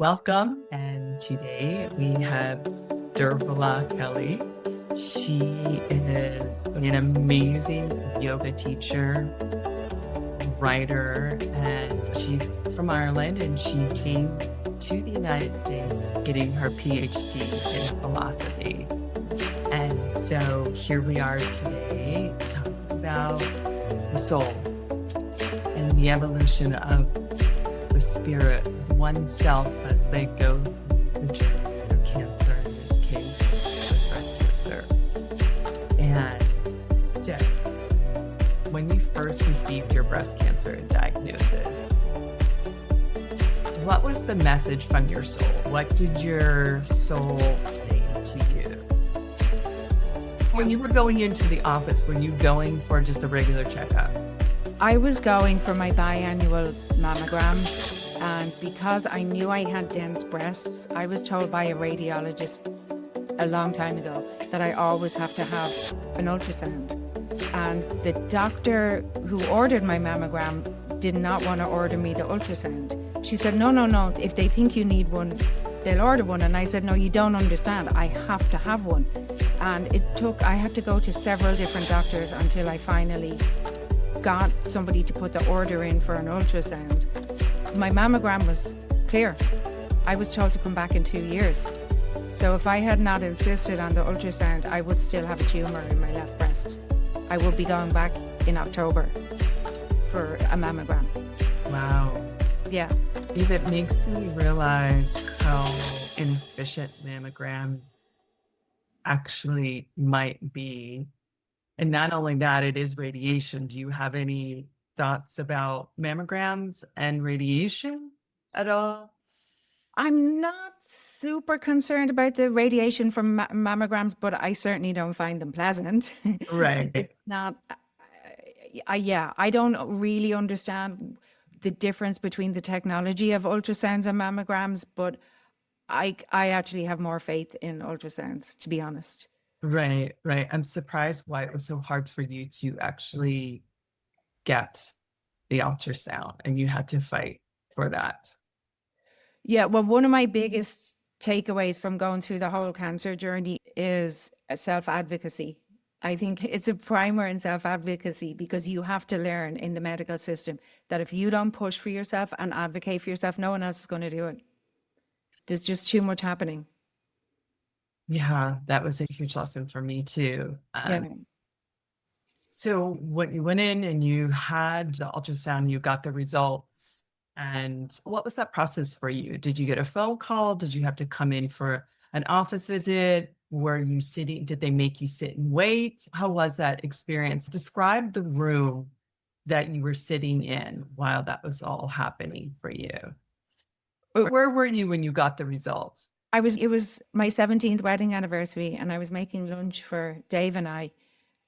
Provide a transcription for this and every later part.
Welcome. And today we have Dearbhla Kelly. She is an amazing yoga teacher, writer, and she's from Ireland, and she came to the United States getting her PhD in philosophy. And so here we are today talking about the soul and the evolution of the spirit, oneself as they go through the journey of cancer, in this case, with breast cancer. And so, when you first received your breast cancer diagnosis, what was the message from your soul? What did your soul say to you? When you were going into the office, were you going for just a regular checkup? I was going for my biannual mammogram, and because I knew I had dense breasts, I was told by a radiologist a long time ago that I always have to have an ultrasound. And the doctor who ordered my mammogram did not want to order me the ultrasound. She said, no, if they think you need one, they'll order one. And I said, no, you don't understand. I have to have one. And I had to go to several different doctors until I finally got somebody to put the order in for an ultrasound. My mammogram was clear. I was told to come back in 2 years. So if I had not insisted on the ultrasound, I would still have a tumor in my left breast. I will be going back in October for a mammogram. Wow. Yeah. It makes me realize how inefficient mammograms actually might be. And not only that, it is radiation. Do you have any thoughts about mammograms and radiation at all? I'm not super concerned about the radiation from mammograms, but I certainly don't find them pleasant. Right. It's not, I don't really understand the difference between the technology of ultrasounds and mammograms, but I actually have more faith in ultrasounds, to be honest. Right. I'm surprised why it was so hard for you to actually get the ultrasound and you had to fight for that. Yeah, well, one of my biggest takeaways from going through the whole cancer journey is self-advocacy. I think it's a primer in self-advocacy because you have to learn in the medical system that if you don't push for yourself and advocate for yourself, no one else is going to do it. There's just too much happening. Yeah, that was a huge lesson for me too. Yeah. So when you went in and you had the ultrasound, you got the results. And what was that process for you? Did you get a phone call? Did you have to come in for an office visit? Were you sitting? Did they make you sit and wait? How was that experience? Describe the room that you were sitting in while that was all happening for you. Where were you when you got the results? It was my 17th wedding anniversary, and I was making lunch for Dave and I,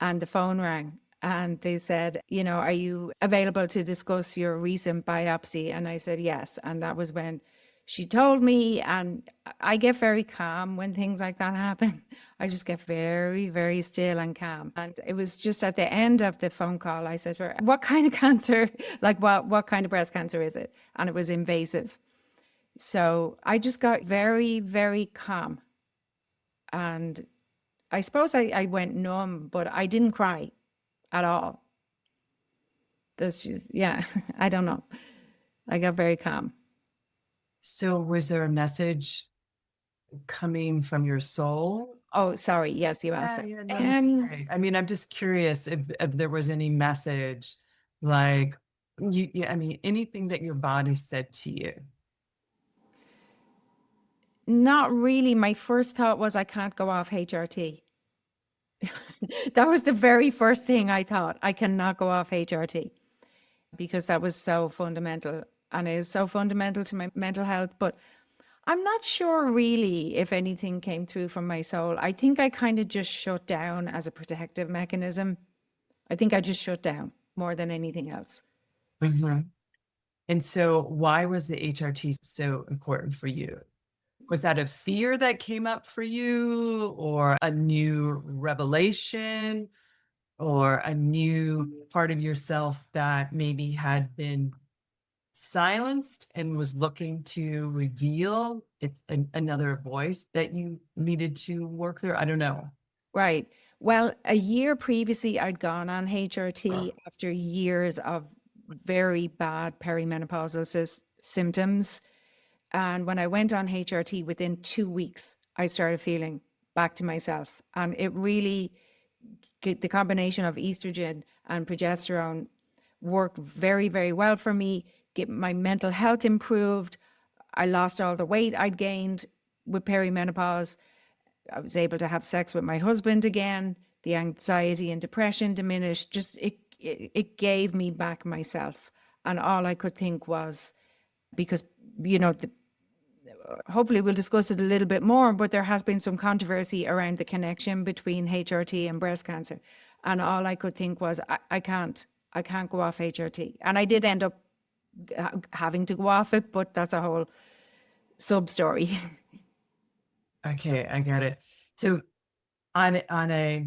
and the phone rang and they said, are you available to discuss your recent biopsy? And I said, yes. And that was when she told me, and I get very calm when things like that happen. I just get very, very still and calm. And it was just at the end of the phone call, I said to her, what kind of cancer, like what kind of breast cancer is it? And it was invasive. So I just got very, very calm. And I suppose I went numb, but I didn't cry at all. That's just, yeah, I don't know. I got very calm. So was there a message coming from your soul? Oh, sorry. Yes, you asked Yeah, it. no, that's great. I mean, I'm just curious if there was any message, like anything that your body said to you. Not really. My first thought was I can't go off HRT. That was the very first thing I thought. I cannot go off HRT because that was so fundamental and is so fundamental to my mental health. But I'm not sure really if anything came through from my soul. I think I kind of just shut down as a protective mechanism. I think I just shut down more than anything else. Mhm. And so why was the HRT so important for you? Was that a fear that came up for you, or a new revelation, or a new part of yourself that maybe had been silenced and was looking to reveal another voice that you needed to work through? I don't know. Right. Well, a year previously, I'd gone on HRT after years of very bad perimenopausal symptoms. And when I went on HRT, within 2 weeks, I started feeling back to myself. And it really, the combination of estrogen and progesterone worked very, very well for me. My mental health improved. I lost all the weight I'd gained with perimenopause. I was able to have sex with my husband again. The anxiety and depression diminished. Just it gave me back myself. And all I could think was, because, you know, hopefully we'll discuss it a little bit more, but there has been some controversy around the connection between HRT and breast cancer. And all I could think was, I can't go off HRT. And I did end up having to go off it, but that's a whole sub story. Okay, I get it. So on a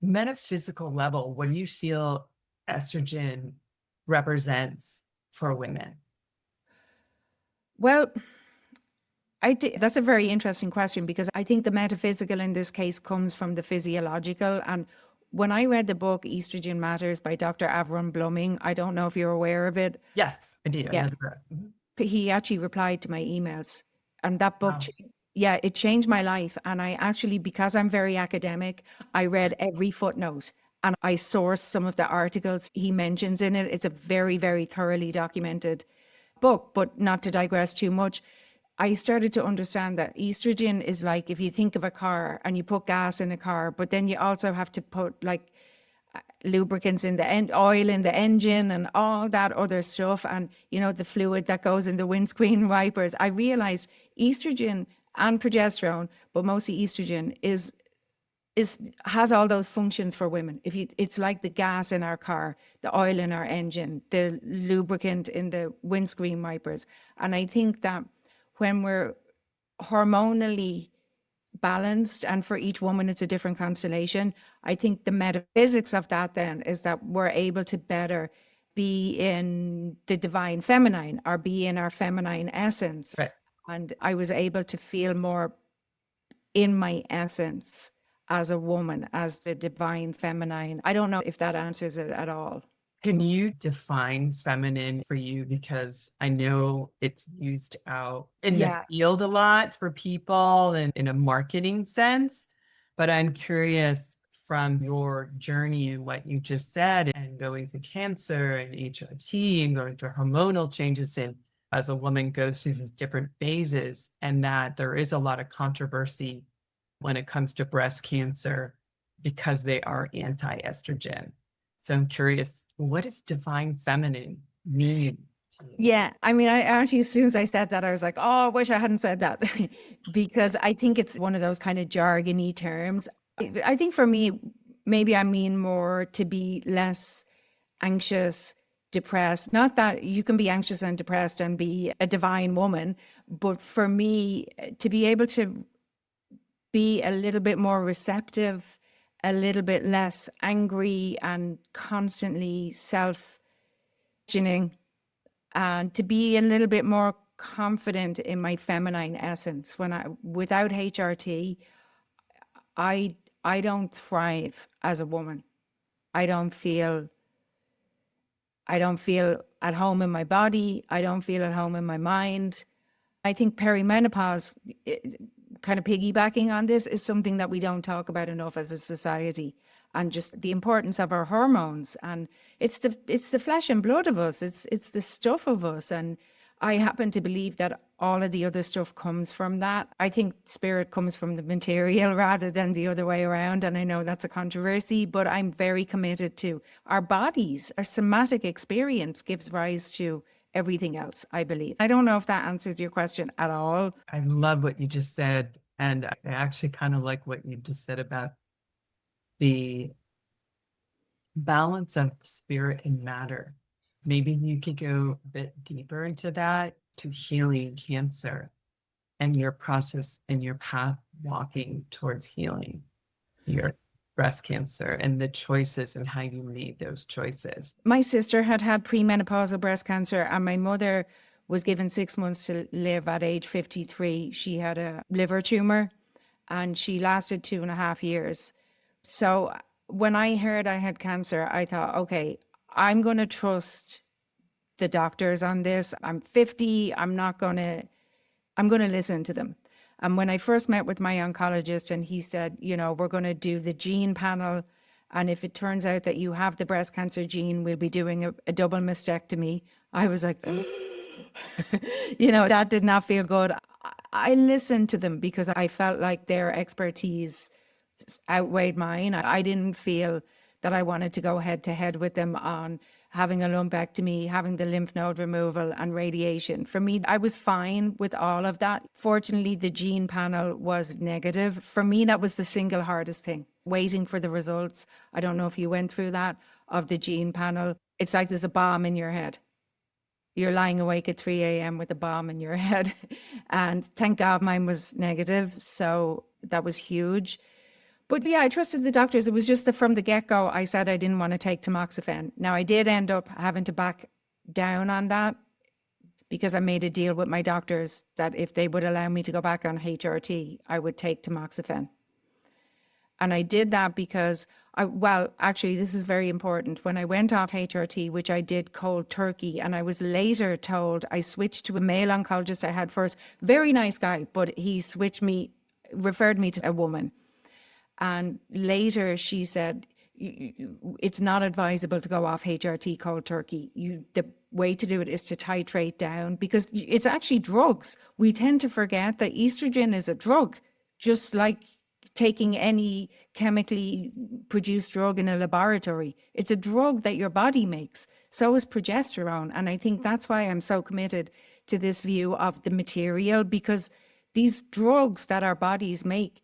metaphysical level, what do you feel estrogen represents for women? Well, that's a very interesting question, because I think the metaphysical in this case comes from the physiological. And when I read the book Estrogen Matters by Dr. Avram Bluming, I don't know if you're aware of it. Yes, indeed. I Yeah. know the book. Mhm. He actually replied to my emails, and that book, Wow. yeah, it changed my life. And I actually, because I'm very academic, I read every footnote and I sourced some of the articles he mentions in it. It's a very, very thoroughly documented book. But not to digress too much, I started to understand that estrogen is like, if you think of a car and you put gas in a car, but then you also have to put like lubricants in the oil in the engine and all that other stuff, and you know, the fluid that goes in the windscreen wipers. I realized estrogen and progesterone, but mostly estrogen, is has all those functions for women. It's like the gas in our car, the oil in our engine, the lubricant in the windscreen wipers. And I think that when we're hormonally balanced, and for each woman it's a different constellation, I think the metaphysics of that then is that we're able to better be in the divine feminine, or be in our feminine essence. Right. And I was able to feel more in my essence as a woman, as the divine feminine. I don't know if that answers it at all. Can you define feminine for you? Because I know it's used out in the field a lot for people and in a marketing sense, but I'm curious, from your journey and what you just said, and going through cancer and HRT and going through hormonal changes, and as a woman goes through these different phases, and that there is a lot of controversy when it comes to breast cancer because they are anti-estrogen. So I'm curious, what does divine feminine mean to you? Yeah, I mean, I actually, as soon as I said that, I was like, oh, I wish I hadn't said that, because I think it's one of those kind of jargony terms. I think for me, maybe I mean more to be less anxious, depressed. Not that you can be anxious and depressed and be a divine woman, but for me, to be able to be a little bit more receptive, a little bit less angry and constantly self-questioning, and to be a little bit more confident in my feminine essence. Without HRT, I don't thrive as a woman. I don't feel at home in my body. I don't feel at home in my mind. I think perimenopause, kind of piggybacking on this, is something that we don't talk about enough as a society, and just the importance of our hormones. And it's the flesh and blood of us. It's the stuff of us. And I happen to believe that all of the other stuff comes from that. I think spirit comes from the material rather than the other way around. And I know that's a controversy, but I'm very committed to our bodies. Our somatic experience gives rise to everything else, I believe. I don't know if that answers your question at all. I love what you just said. And I actually kind of like what you just said about the balance of spirit and matter. Maybe you could go a bit deeper into that, to healing cancer and your process and your path walking towards healing. breast cancer and the choices and how you made those choices. My sister had had premenopausal breast cancer, and my mother was given 6 months to live at age 53. She had a liver tumor and she lasted 2.5 years. So when I heard I had cancer, I thought, okay, I'm going to trust the doctors on this. I'm 50. I'm going to listen to them. And when I first met with my oncologist and he said, we're going to do the gene panel. And if it turns out that you have the breast cancer gene, we'll be doing a double mastectomy. I was like, that did not feel good. I listened to them because I felt like their expertise outweighed mine. I didn't feel that I wanted to go head to head with them on having a lumpectomy, having the lymph node removal and radiation. For me, I was fine with all of that. Fortunately, the gene panel was negative. For me, that was the single hardest thing, waiting for the results. I don't know if you went through that, of the gene panel. It's like there's a bomb in your head. You're lying awake at 3 a.m. with a bomb in your head. And thank God mine was negative. So that was huge. But yeah, I trusted the doctors. It was just that from the get-go, I said I didn't want to take tamoxifen. Now, I did end up having to back down on that because I made a deal with my doctors that if they would allow me to go back on HRT, I would take tamoxifen. And I did that because actually, this is very important. When I went off HRT, which I did cold turkey, and I was later told, I switched to a male oncologist I had first. Very nice guy, but he referred me to a woman. And later she said, it's not advisable to go off HRT cold turkey. The way to do it is to titrate down because it's actually drugs. We tend to forget that estrogen is a drug, just like taking any chemically produced drug in a laboratory. It's a drug that your body makes. So is progesterone. And I think that's why I'm so committed to this view of the material, because these drugs that our bodies make,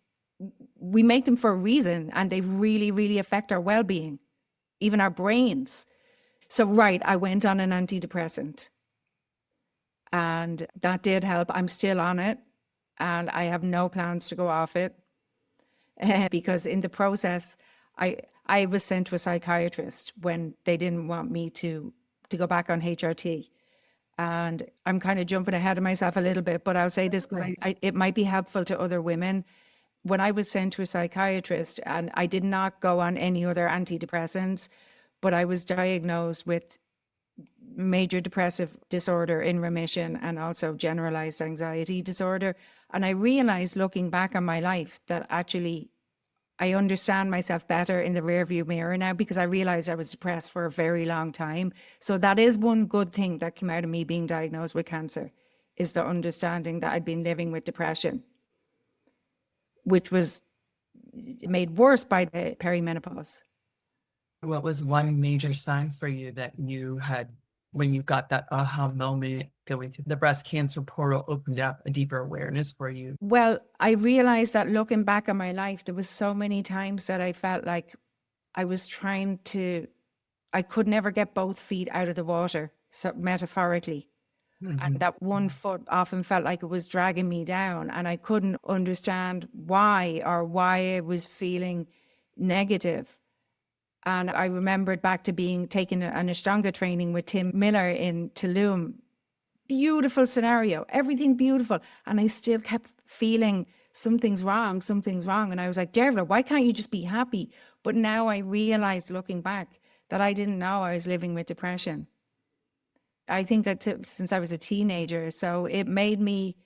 we make them for a reason, and they really, really affect our well-being, even our brains. So, I went on an antidepressant and that did help. I'm still on it and I have no plans to go off it because in the process, I was sent to a psychiatrist when they didn't want me to go back on HRT. And I'm kind of jumping ahead of myself a little bit, but I'll say this because it might be helpful to other women. When I was sent to a psychiatrist, and I did not go on any other antidepressants, but I was diagnosed with major depressive disorder in remission and also generalized anxiety disorder. And I realized looking back on my life that actually I understand myself better in the rearview mirror now because I realized I was depressed for a very long time. So that is one good thing that came out of me being diagnosed with cancer, is the understanding that I'd been living with depression, which was made worse by the perimenopause. What was one major sign for you that you had when you got that aha moment going through the breast cancer portal, opened up a deeper awareness for you? Well, I realized that looking back on my life, there was so many times that I felt like I was I could never get both feet out of the water, so metaphorically. And that one foot often felt like it was dragging me down, and I couldn't understand why I was feeling negative. And I remembered back to taking an Ashtanga training with Tim Miller in Tulum. Beautiful scenario, everything beautiful. And I still kept feeling something's wrong. And I was like, Dearbhla, why can't you just be happy? But now I realized looking back that I didn't know I was living with depression. I think that since I was a teenager, so it made me,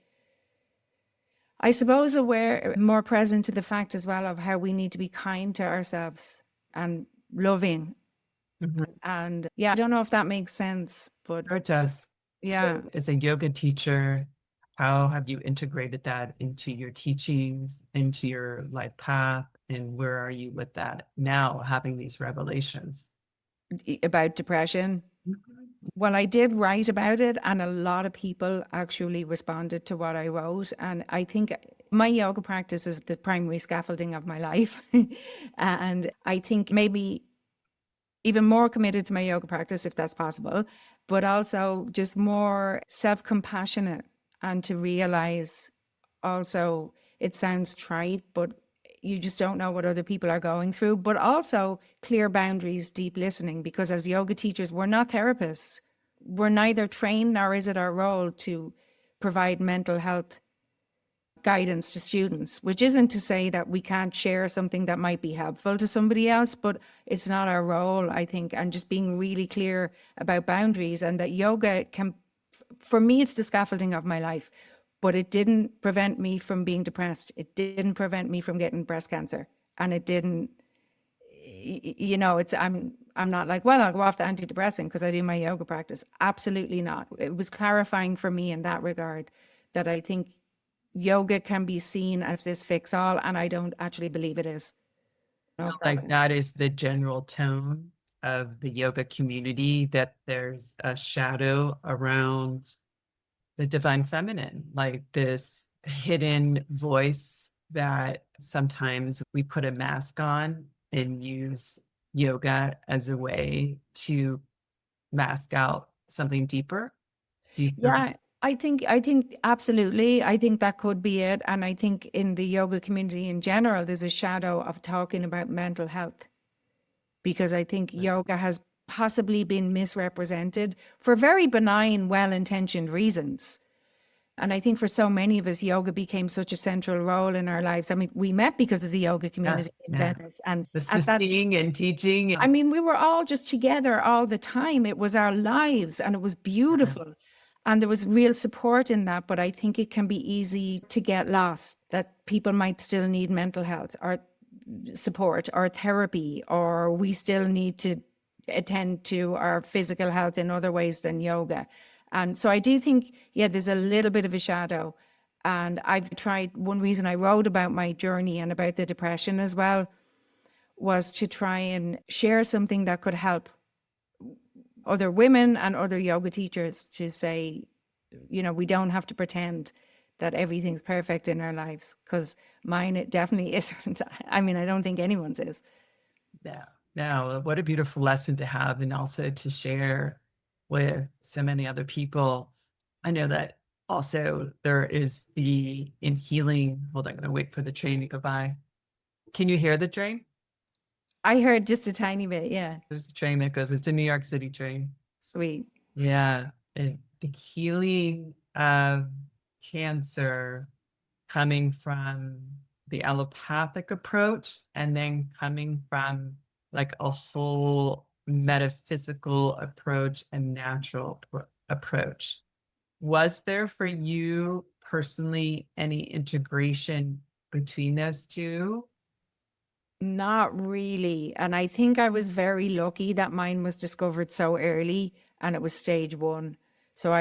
I suppose, aware, more present to the fact as well of how we need to be kind to ourselves and loving. And yeah, I don't know if that makes sense, but It does. yeah. So, as a yoga teacher, how have you integrated that into your teachings, into your life path, and where are you with that now, having these revelations? About depression. Well, I did write about it, and a lot of people actually responded to what I wrote. And I think my yoga practice is the primary scaffolding of my life. And I think maybe even more committed to my yoga practice, if that's possible, but also just more self-compassionate, and to realize also, it sounds trite, but you just don't know what other people are going through, but also clear boundaries, deep listening, because as yoga teachers, we're not therapists. We're neither trained nor is it our role to provide mental health guidance to students, which isn't to say that we can't share something that might be helpful to somebody else, but it's not our role, I think. And just being really clear about boundaries, and that yoga can, for me, it's the scaffolding of my life, but it didn't prevent me from being depressed. It didn't prevent me from getting breast cancer. And it didn't, I'm not like, well, I'll go off the antidepressant because I do my yoga practice. Absolutely not. It was clarifying for me in that regard, that I think yoga can be seen as this fix all, and I don't actually believe it is. No Like problem. that is the general tone of the yoga community, that there's a shadow around the divine feminine, like this hidden voice that sometimes we put a mask on and use yoga as a way to mask out something deeper. Do you feel Yeah, I think absolutely. I think that could be it. And I think in the yoga community in general, there's a shadow of talking about mental health, because I think that? yoga has possibly been misrepresented for very benign, well-intentioned reasons. And I think for so many of us, yoga became such a central role in our lives. I mean, we met because of the yoga Yeah, community in yeah. Venice. And at that, Assisting and teaching I and mean, we were all just together all the time. It was our lives and it was beautiful. And there was real support in that. But I think it can be easy to get lost, that people might still need mental health or support or therapy, or we still need to attend to our physical health in other ways than yoga. And so I do think, yeah, there's a little bit of a shadow. And I've tried, one reason I wrote about my journey and about the depression as well was to try and share something that could help other women and other yoga teachers to say, we don't have to pretend that everything's perfect in our lives, because mine, it definitely isn't. I mean, I don't think anyone's is. yeah. Now, what a beautiful lesson to have, and also to share with so many other people. I know that also there is in healing. Hold on, I'm going to wait for the train to go by. Can you hear the train? I heard just a tiny bit. Yeah. There's a train that goes, it's a New York City train. Sweet. Yeah. And the healing of cancer coming from the allopathic approach, and then coming from like a whole metaphysical approach and natural approach. Was there for you personally any integration between those two? Not really. And I think I was very lucky that mine was discovered so early and it was stage one. So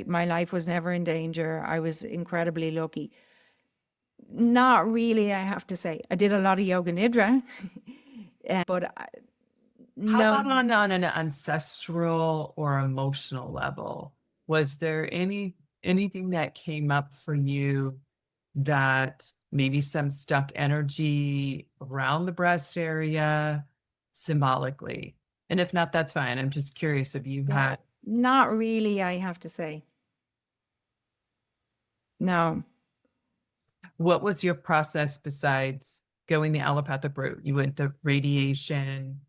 my life was never in danger. I was incredibly lucky. Not really, I have to say. I did a lot of yoga nidra, but How no, about on an ancestral or emotional level? Was there anything that came up for you, that maybe some stuck energy around the breast area symbolically? And if not, that's fine. I'm just curious if you yeah, had, not really, I have to say. No. what was your process besides going the allopathic route? You went the radiation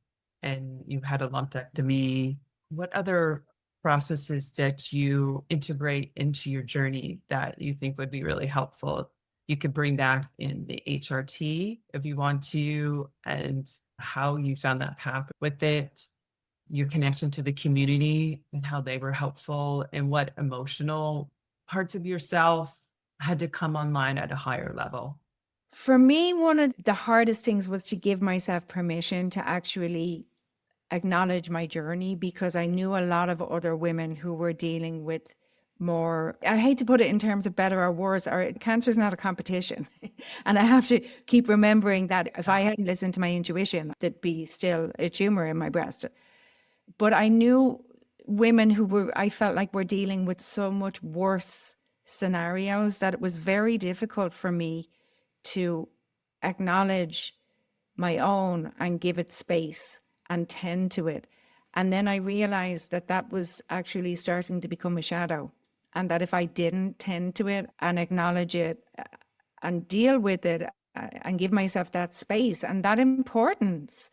and you had a lumpectomy. What other processes did you integrate into your journey that you think would be really helpful? You could bring back in the HRT if you want to, and how you found that path with it, your connection to the community and how they were helpful, and what emotional parts of yourself had to come online at a higher level. For me, one of the hardest things was to give myself permission to actually acknowledge my journey, because I knew a lot of other women who were dealing with more, I hate to put it in terms of better or worse, or cancer is not a competition. And I have to keep remembering that if I hadn't listened to my intuition, there'd be still a tumor in my breast. But I knew women I felt like were dealing with so much worse scenarios that it was very difficult for me to acknowledge my own and give it space and tend to it. And then I realized that that was actually starting to become a shadow. And that if I didn't tend to it and acknowledge it and deal with it, and give myself that space and that importance,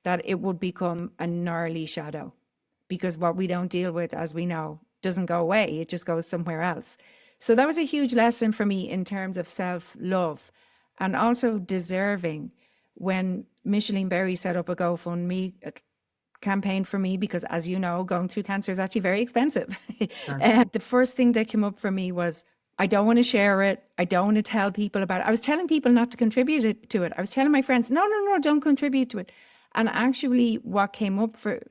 that it would become a gnarly shadow. Because what we don't deal with, as we know, doesn't go away. It just goes somewhere else. So that was a huge lesson for me in terms of self-love and also deserving. When Micheline Berry set up a GoFundMe campaign for me, because as you know, going through cancer is actually very expensive. And the first thing that came up for me was, I don't want to share it. I don't want to tell people about it. I was telling people not to contribute to it. I was telling my friends, no, don't contribute to it. And actually what came up for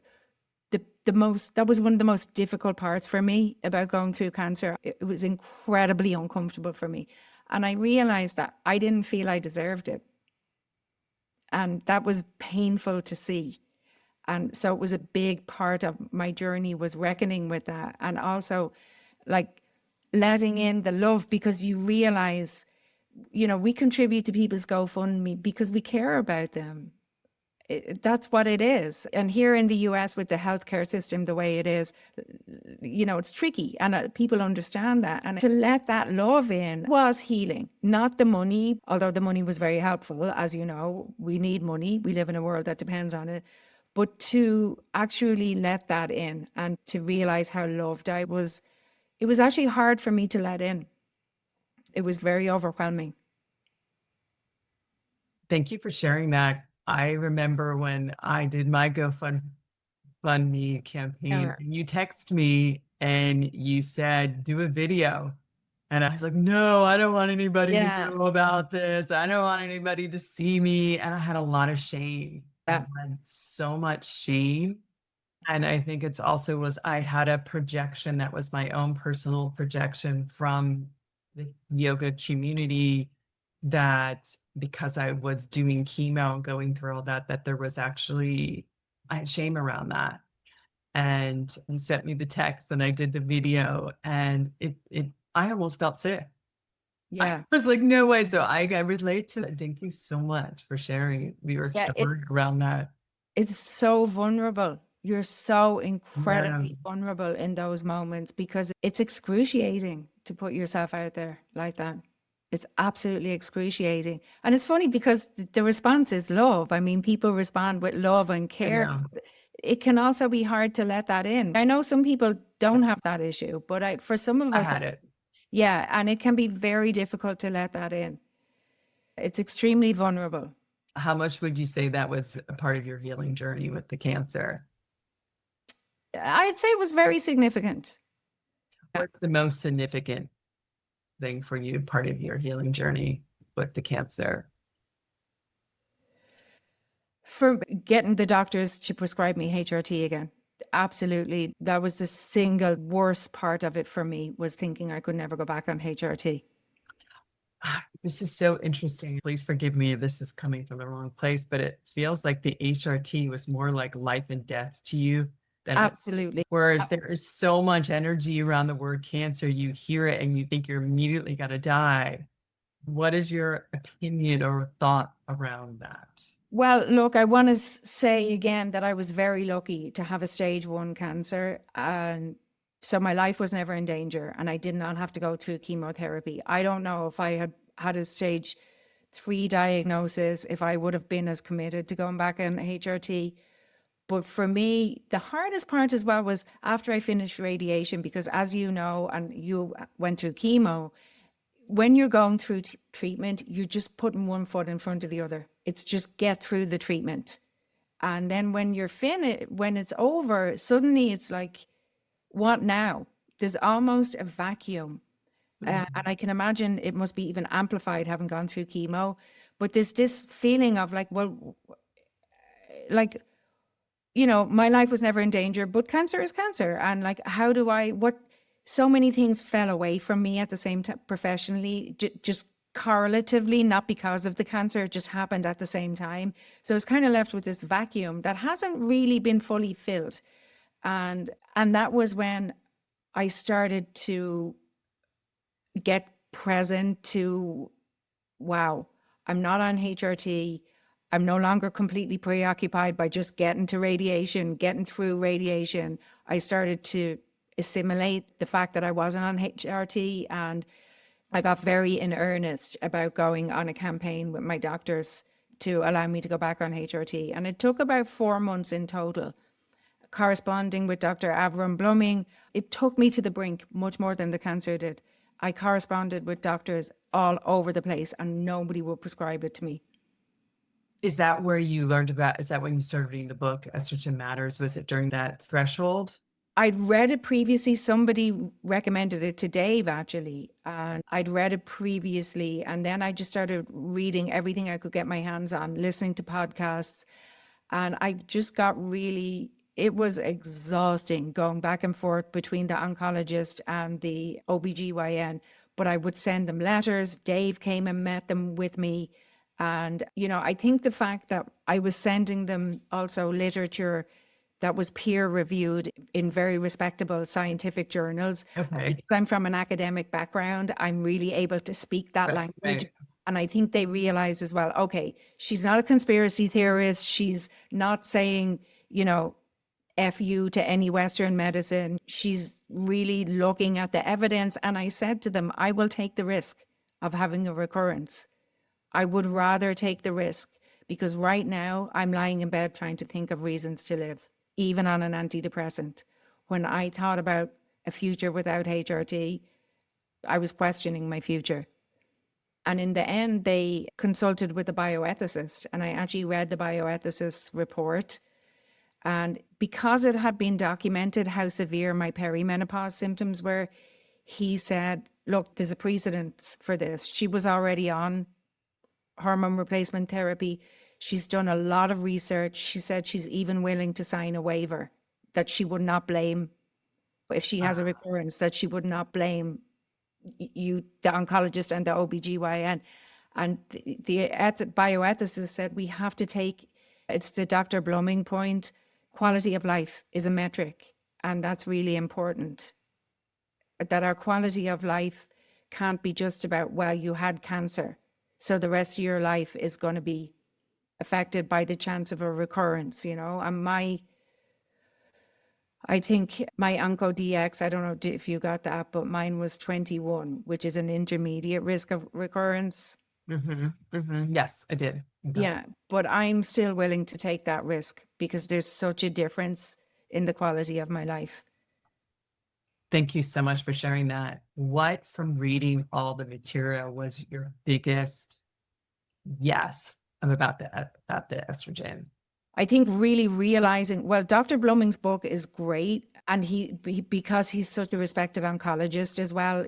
that was one of the most difficult parts for me about going through cancer. It was incredibly uncomfortable for me. And I realized that I didn't feel I deserved it. And that was painful to see. And so it was a big part of my journey, was reckoning with that. And also like letting in the love, because you realize, we contribute to people's GoFundMe because we care about them. That's what it is. And here in the US, with the healthcare system the way it is, it's tricky, and people understand that. And to let that love in was healing, not the money, although the money was very helpful. As you know, we need money. We live in a world that depends on it. But to actually let that in and to realize how loved I was, it was actually hard for me to let in. It was very overwhelming. Thank you for sharing that. I remember when I did my GoFundMe campaign, you texted me and you said, do a video. And I was like, no, I don't want anybody to know about this. I don't want anybody to see me. And I had a lot of shame. I had so much shame. And I think it's also I had a projection that was my own personal projection from the yoga community, that because I was doing chemo and going through all that there was actually, I had shame around that. And you sent me the text and I did the video, and I almost felt sick. I was like, no way. So I relate to that. Thank you so much for sharing your story around that. It's so vulnerable. You're so incredibly vulnerable in those moments, because it's excruciating to put yourself out there like that. It's absolutely excruciating. And it's funny because the response is love. I mean, people respond with love and care. It can also be hard to let that in. I know some people don't have that issue, but for some of us, I had it. Yeah, and it can be very difficult to let that in. It's extremely vulnerable. How much would you say that was a part of your healing journey with the cancer? I'd say it was very significant. What's the most significant thing for you, part of your healing journey with the cancer? For getting the doctors to prescribe me HRT again. Absolutely. That was the single worst part of it for me, was thinking I could never go back on HRT. This is so interesting. Please forgive me if this is coming from the wrong place, but it feels like the HRT was more like life and death to you. Absolutely. Whereas there is so much energy around the word cancer, you hear it and you think you're immediately going to die. What is your opinion or thought around that? Well, look, I want to say again that I was very lucky to have a stage 1 cancer. And so my life was never in danger, and I did not have to go through chemotherapy. I don't know if I had had a stage 3 diagnosis, if I would have been as committed to going back on HRT. But for me, the hardest part as well was after I finished radiation, because as you know, and you went through chemo, when you're going through treatment, you're just putting one foot in front of the other. It's just get through the treatment. And then when you're finished, when it's over, suddenly it's like, what now? There's almost a vacuum. And I can imagine it must be even amplified having gone through chemo. But there's this feeling of like, well, like, my life was never in danger, but cancer is cancer. And like, so many things fell away from me at the same time professionally, just correlatively, not because of the cancer, it just happened at the same time. So it's kind of left with this vacuum that hasn't really been fully filled. And that was when I started to get present to, wow, I'm not on HRT. I'm no longer completely preoccupied by just getting to radiation, getting through radiation. I started to assimilate the fact that I wasn't on HRT, and I got very in earnest about going on a campaign with my doctors to allow me to go back on HRT. And it took about 4 months in total, corresponding with Dr. Avram Bluming. It took me to the brink much more than the cancer did. I corresponded with doctors all over the place and nobody would prescribe it to me. Is that where you learned about, is that when you started reading the book, Estrogen Matters? Was it during that threshold? I'd read it previously. Somebody recommended it to Dave, actually. And I'd read it previously. And then I just started reading everything I could get my hands on, listening to podcasts. And I just got really, it was exhausting going back and forth between the oncologist and the OBGYN. But I would send them letters. Dave came and met them with me. And, you know, I think the fact that I was sending them also literature that was peer reviewed in very respectable scientific journals. Okay. Because I'm from an academic background, I'm really able to speak that language. Right. And I think they realize as well, okay, she's not a conspiracy theorist. She's not saying, you know, F you to any Western medicine. She's really looking at the evidence. And I said to them, I will take the risk of having a recurrence. I would rather take the risk because right now I'm lying in bed trying to think of reasons to live, even on an antidepressant. When I thought about a future without HRT, I was questioning my future. And in the end, they consulted with a bioethicist, and I actually read the bioethicist's report. And because it had been documented how severe my perimenopause symptoms were, he said, look, there's a precedent for this. She was already on hormone replacement therapy. She's done a lot of research. She said she's even willing to sign a waiver that she would not blame, if she has a recurrence, that she would not blame you, the oncologist and the OBGYN. And the bioethicist said we have to take, it's the Dr. Bluming point, quality of life is a metric. And that's really important. That our quality of life can't be just about, well, you had cancer, so the rest of your life is going to be affected by the chance of a recurrence, you know. And I think my OncoDX, I don't know if you got that, but mine was 21, which is an intermediate risk of recurrence. Yes, I did. Yeah, but I'm still willing to take that risk because there's such a difference in the quality of my life. Thank you so much for sharing that. What from reading all the material was your biggest yes about the estrogen? I think really realizing, well, Dr. Bluming's book is great. And he because he's such a respected oncologist as well,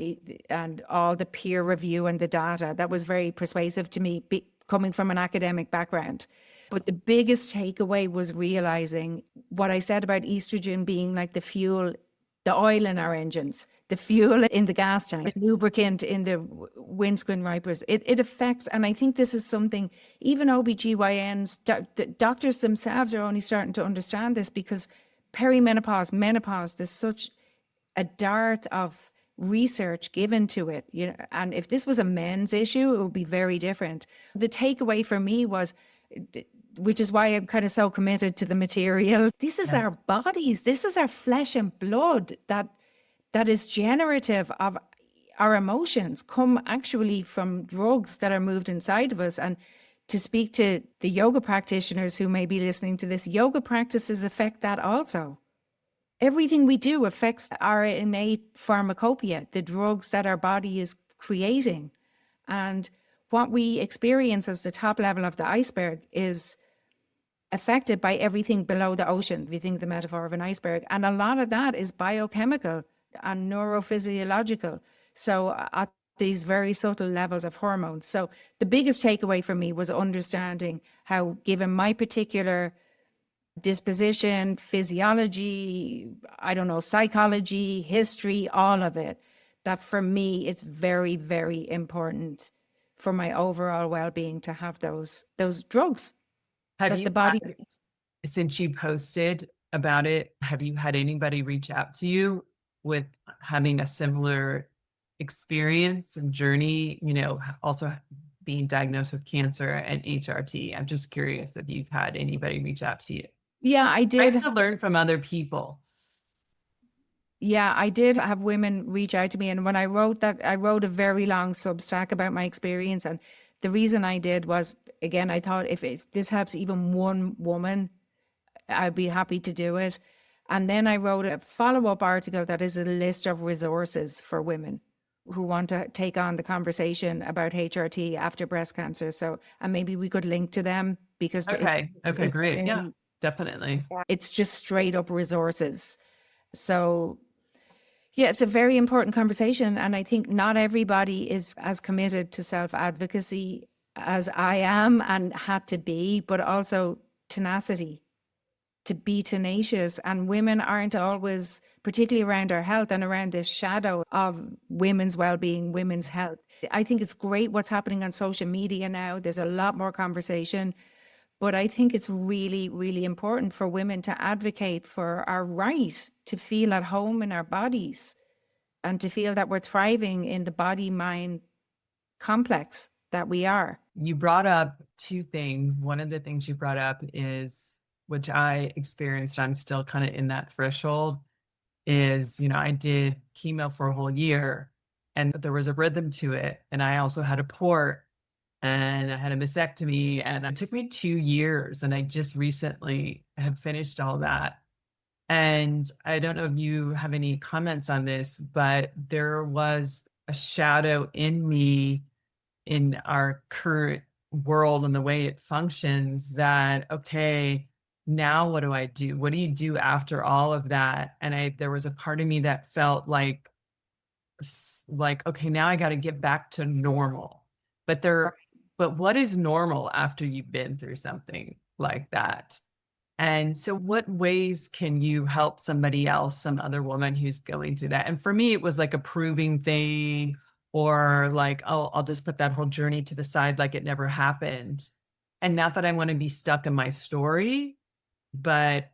and all the peer review and the data, that was very persuasive to me, coming from an academic background. But the biggest takeaway was realizing what I said about estrogen being like the fuel, the oil in our engines, the fuel in the gas tank, the lubricant in the windscreen wipers. It affects, and I think this is something even OBGYNs, the doctors themselves are only starting to understand this, because perimenopause, menopause, there's such a dearth of research given to it. You know, and if this was a men's issue, it would be very different. The takeaway for me was, which is why I'm kind of so committed to the material. This is our bodies. This is our flesh and blood that is generative of our emotions, come actually from drugs that are moved inside of us. And to speak to the yoga practitioners who may be listening to this, yoga practices affect that also. Everything we do affects our innate pharmacopoeia, the drugs that our body is creating. And what we experience as the top level of the iceberg is affected by everything below the ocean. We think the metaphor of an iceberg. And a lot of that is biochemical and neurophysiological. So at these very subtle levels of hormones. So the biggest takeaway for me was understanding how, given my particular disposition, physiology, I don't know, psychology, history, all of it, that for me, it's very, very important for my overall well-being to have those drugs. Have that you the body since you posted about it, have you had anybody reach out to you with having a similar experience and journey, you know, also being diagnosed with cancer and HRT? I'm just curious if you've had anybody reach out to you. Yeah, I did. I have to learn from other people. Yeah, I did have women reach out to me. And when I wrote that, I wrote a very long Substack about my experience. And the reason I did was, again, I thought if this helps even one woman, I'd be happy to do it. And then I wrote a follow-up article that is a list of resources for women who want to take on the conversation about HRT after breast cancer. So, and maybe we could link to them because Okay. Okay, great. Yeah, definitely. it's just straight up resources. So yeah, it's a very important conversation. And I think not everybody is as committed to self-advocacy as I am and had to be, but also tenacity, to be tenacious. And women aren't always, particularly around our health and around this shadow of women's well-being, women's health. I think it's great what's happening on social media now. There's a lot more conversation. But I think it's really, really important for women to advocate for our right to feel at home in our bodies and to feel that we're thriving in the body-mind complex that we are. You brought up two things. One of the things you brought up is, which I experienced, I'm still kind of in that threshold, is, I did chemo for a whole year and there was a rhythm to it. And I also had a port and I had a mastectomy, and it took me 2 years, and I just recently have finished all that. And I don't know if you have any comments on this, but there was a shadow in me in our current world and the way it functions that, okay, now what do I do? What do you do after all of that? And there was a part of me that felt like, okay, now I got to get back to normal. But what is normal after you've been through something like that? And so what ways can you help somebody else, some other woman who's going through that? And for me, it was like a proving thing, or like, oh, I'll just put that whole journey to the side like it never happened. And not that I want to be stuck in my story, but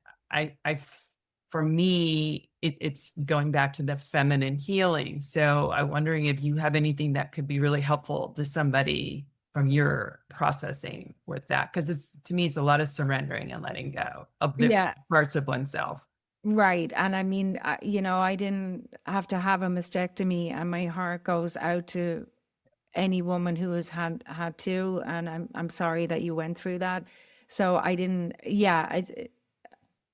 for me, it's going back to the feminine healing. So I'm wondering if you have anything that could be really helpful to somebody from your processing with that, because to me, it's a lot of surrendering and letting go of the parts of oneself. Right. And I mean, I didn't have to have a mastectomy, and my heart goes out to any woman who has had to, and I'm sorry that you went through that. So I didn't,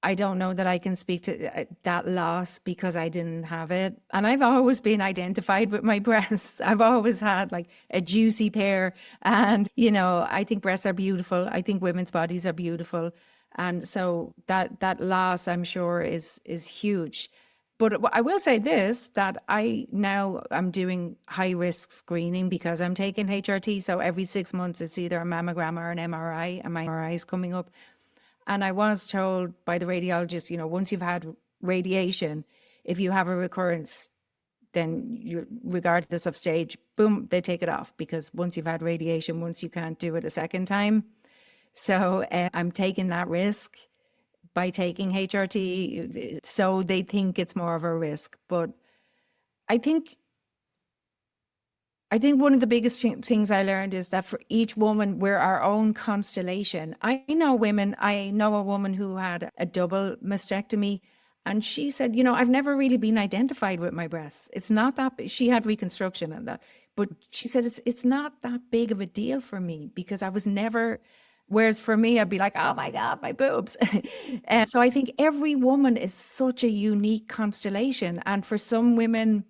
I don't know that I can speak to that loss because I didn't have it. And I've always been identified with my breasts. I've always had like a juicy pair. And, I think breasts are beautiful. I think women's bodies are beautiful. And so that loss, I'm sure, is huge. But I will say this, that I'm doing high risk screening because I'm taking HRT. So every 6 months, it's either a mammogram or an MRI, and my MRI is coming up. And I was told by the radiologist, once you've had radiation, if you have a recurrence, then regardless of stage, boom, they take it off, because once you've had radiation, once you can't do it a second time. So I'm taking that risk by taking HRT. So they think it's more of a risk. But I think one of the biggest things I learned is that for each woman, we're our own constellation. I know a woman who had a double mastectomy, and she said, I've never really been identified with my breasts. It's not that, she had reconstruction and that, but she said, it's not that big of a deal for me because I was never, whereas for me, I'd be like, oh my God, my boobs. And so I think every woman is such a unique constellation. And for some women,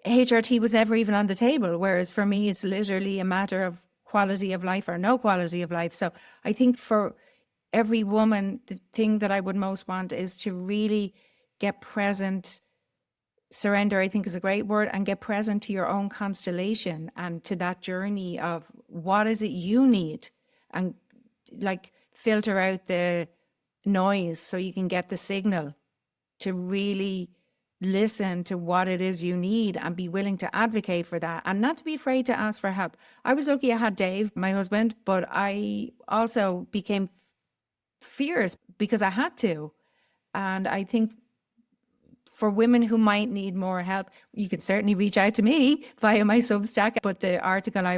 HRT was never even on the table, whereas for me, it's literally a matter of quality of life or no quality of life. So I think for every woman, the thing that I would most want is to really get present. Surrender, I think, is a great word, and get present to your own constellation and to that journey of what is it you need, and like filter out the noise so you can get the signal to really listen to what it is you need and be willing to advocate for that, and not to be afraid to ask for help. I was lucky I had Dave, my husband, but I also became fierce because I had to. And I think for women who might need more help, you can certainly reach out to me via my Substack. But the article I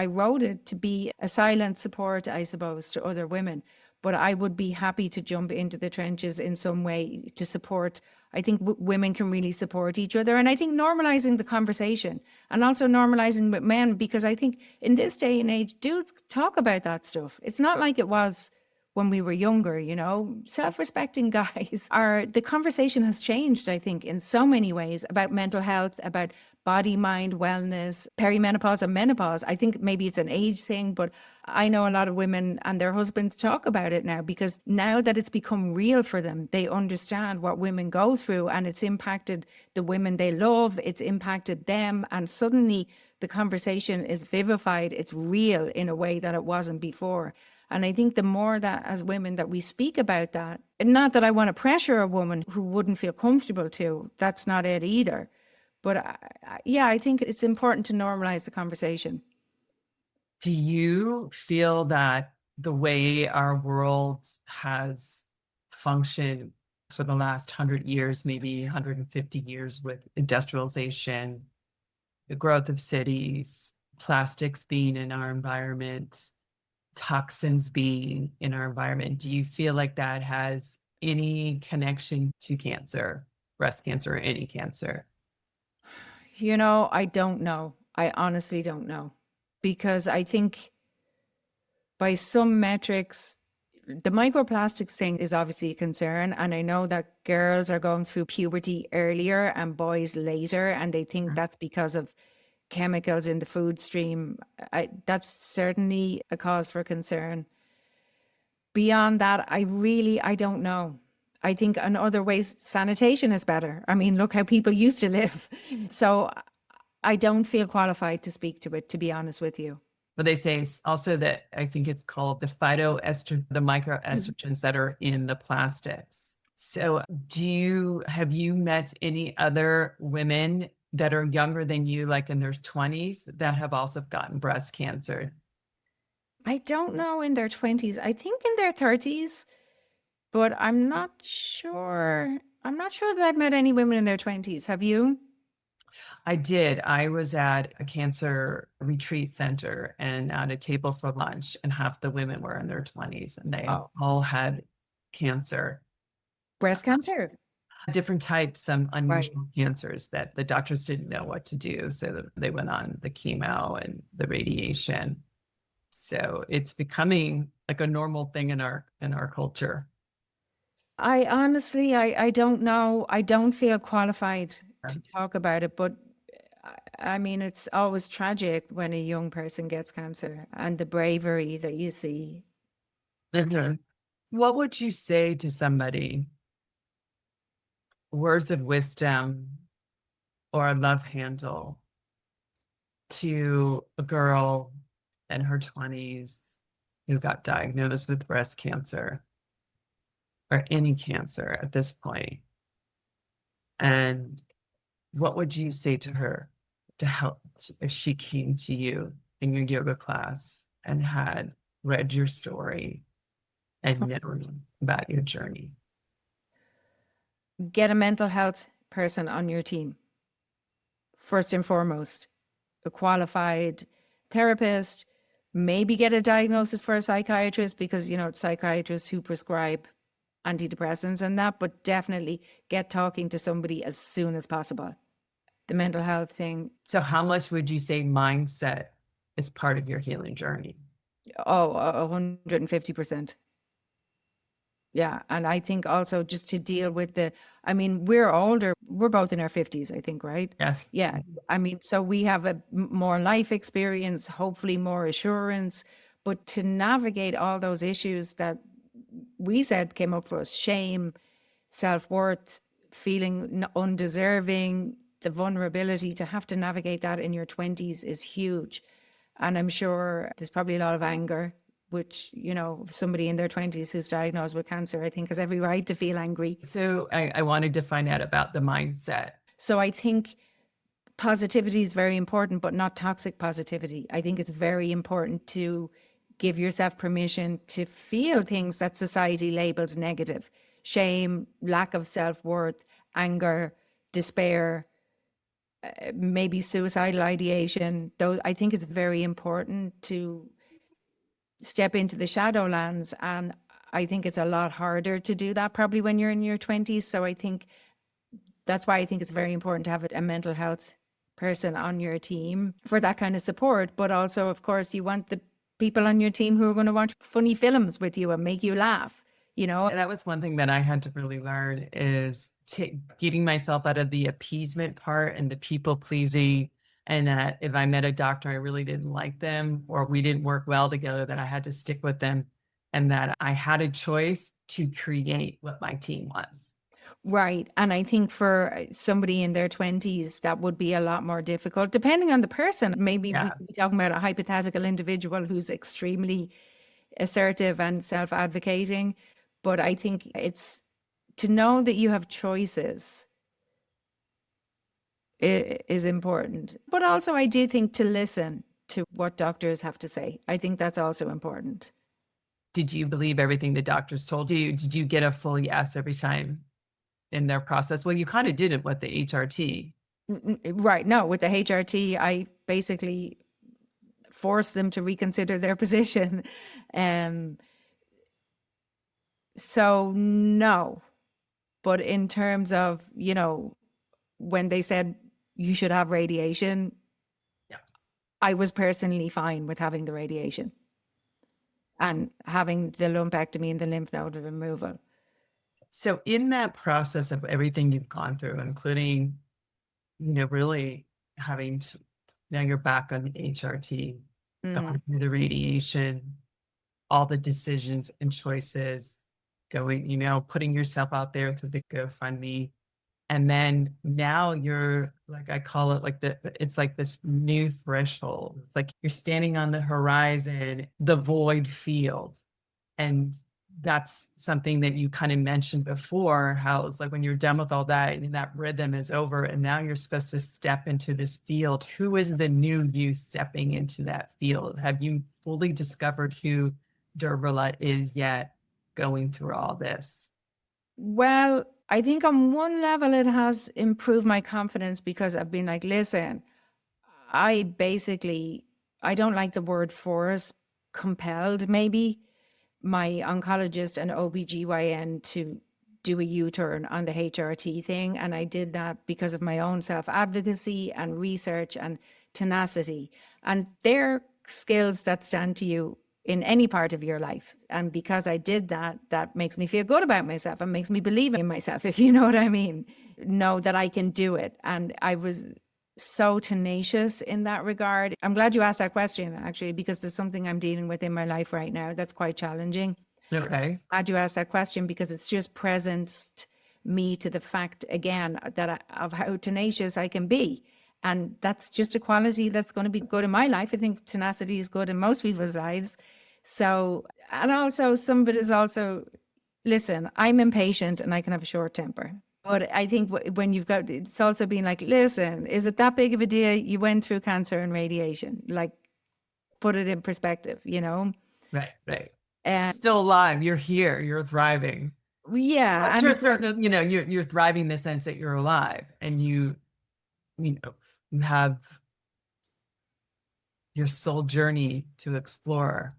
wrote it to be a silent support, I suppose, to other women. But I would be happy to jump into the trenches in some way to support I think women can really support each other. And I think normalizing the conversation and also normalizing with men, because I think in this day and age, dudes talk about that stuff. It's not like it was when we were younger, self-respecting guys the conversation has changed, I think, in so many ways about mental health, about body, mind, wellness, perimenopause and menopause. I think maybe it's an age thing, but I know a lot of women and their husbands talk about it now, because now that it's become real for them, they understand what women go through, and it's impacted the women they love, it's impacted them, and suddenly the conversation is vivified, it's real in a way that it wasn't before. And I think the more that as women that we speak about that, and not that I want to pressure a woman who wouldn't feel comfortable to, that's not it either. But I think it's important to normalize the conversation. Do you feel that the way our world has functioned for the last 100 years, maybe 150 years, with industrialization, the growth of cities, plastics being in our environment, toxins being in our environment, do you feel like that has any connection to cancer, breast cancer, or any cancer? I don't know. I honestly don't know. Because I think by some metrics, the microplastics thing is obviously a concern. And I know that girls are going through puberty earlier and boys later, and they think that's because of chemicals in the food stream. That's certainly a cause for concern. Beyond that, I don't know. I think in other ways, sanitation is better. I mean, look how people used to live. So I don't feel qualified to speak to it, to be honest with you. But they say also that I think it's called the phytoestrogen, the microestrogens that are in the plastics. So have you met any other women that are younger than you, like in their 20s, that have also gotten breast cancer? I don't know in their 20s. I think in their 30s, but I'm not sure. I'm not sure that I've met any women in their 20s. Have you? I did. I was at a cancer retreat center and at a table for lunch, and half the women were in their 20s, and they all had cancer. Breast cancer? Different types, some Right. unusual cancers that the doctors didn't know what to do. So they went on the chemo and the radiation. So it's becoming like a normal thing in our culture. I honestly, I don't know. I don't feel qualified to talk about it, but I mean, it's always tragic when a young person gets cancer and the bravery that you see. Mhm. What would you say to somebody? Words of wisdom or a love handle to a girl in her 20s who got diagnosed with breast cancer or any cancer at this point? And what would you say to her to help if she came to you in your yoga class and had read your story and known about your journey? Get a mental health person on your team, first and foremost, a qualified therapist, maybe get a diagnosis for a psychiatrist, because, it's psychiatrists who prescribe antidepressants and that, but definitely get talking to somebody as soon as possible. The mental health thing. So how much would you say mindset is part of your healing journey? Oh, 150%. Yeah. And I think also just to deal with we're older, we're both in our 50s, I think, right? Yes. Yeah. I mean, so we have more life experience, hopefully more assurance, but to navigate all those issues that we said came up for us, shame, self-worth, feeling undeserving, the vulnerability, to have to navigate that in your 20s is huge. And I'm sure there's probably a lot of anger, which, somebody in their 20s who's diagnosed with cancer, I think, has every right to feel angry. So I wanted to find out about the mindset. So I think positivity is very important, but not toxic positivity. I think it's very important to give yourself permission to feel things that society labels negative: shame, lack of self-worth, anger, despair, maybe suicidal ideation. Though I think it's very important to step into the shadowlands, and I think it's a lot harder to do that probably when you're in your 20s. So I think That's why I think it's very important to have a mental health person on your team for that kind of support. But also, of course, you want the people on your team who are going to watch funny films with you and make you laugh, you know? And that was one thing that I had to really learn is getting myself out of the appeasement part and the people pleasing. And that if I met a doctor, I really didn't like them or we didn't work well together, that I had to stick with them and that I had a choice to create what my team was. Right. And I think for somebody in their 20s, that would be a lot more difficult, depending on the person. Maybe we Yeah. could be talking about a hypothetical individual who's extremely assertive and self-advocating. But I think it's to know that you have choices is important. But also, I do think to listen to what doctors have to say. I think that's also important. Did you believe everything the doctors told you? Did you get a full yes every time in their process? Well, you kind of did it with the HRT. Right. No, with the HRT, I basically forced them to reconsider their position. So no. But in terms of, you know, when they said you should have radiation, Yeah. I was personally fine with having the radiation and having the lumpectomy and the lymph node removal. So in that process of everything you've gone through, including, really having to, now you're back on the HRT, going through the radiation, all the decisions and choices, going, putting yourself out there to the GoFundMe. And then now you're like, I call it like it's like this new threshold. It's like you're standing on the horizon, the void field. And that's something that you kind of mentioned before, how it's like when you're done with all that and that rhythm is over, and now you're supposed to step into this field. Who is the new you stepping into that field? Have you fully discovered who Dearbhla is yet going through all this? Well, I think on one level it has improved my confidence because I've been like, listen, I don't like the word force, compelled maybe my oncologist and OBGYN to do a U-turn on the HRT thing. And I did that because of my own self-advocacy and research and tenacity. And they're skills that stand to you in any part of your life. And because I did that, that makes me feel good about myself and makes me believe in myself, if you know what I mean. Know that I can do it. And I was so tenacious in that regard. I'm glad you asked that question, actually, because there's something I'm dealing with in my life right now that's quite challenging. Okay. Glad you asked that question because it's just presenced me to the fact again of how tenacious I can be. And that's just a quality that's going to be good in my life. I think tenacity is good in most people's lives. So, and also some of it is also, listen, I'm impatient and I can have a short temper. But I think when you've got, it's also been like, listen, is it that big of a deal? You went through cancer and radiation, like put it in perspective, you know? Right. And Still alive. You're here. You're thriving. yeah. To a And certain, you're thriving in the sense that you're alive and you have your soul journey to explore.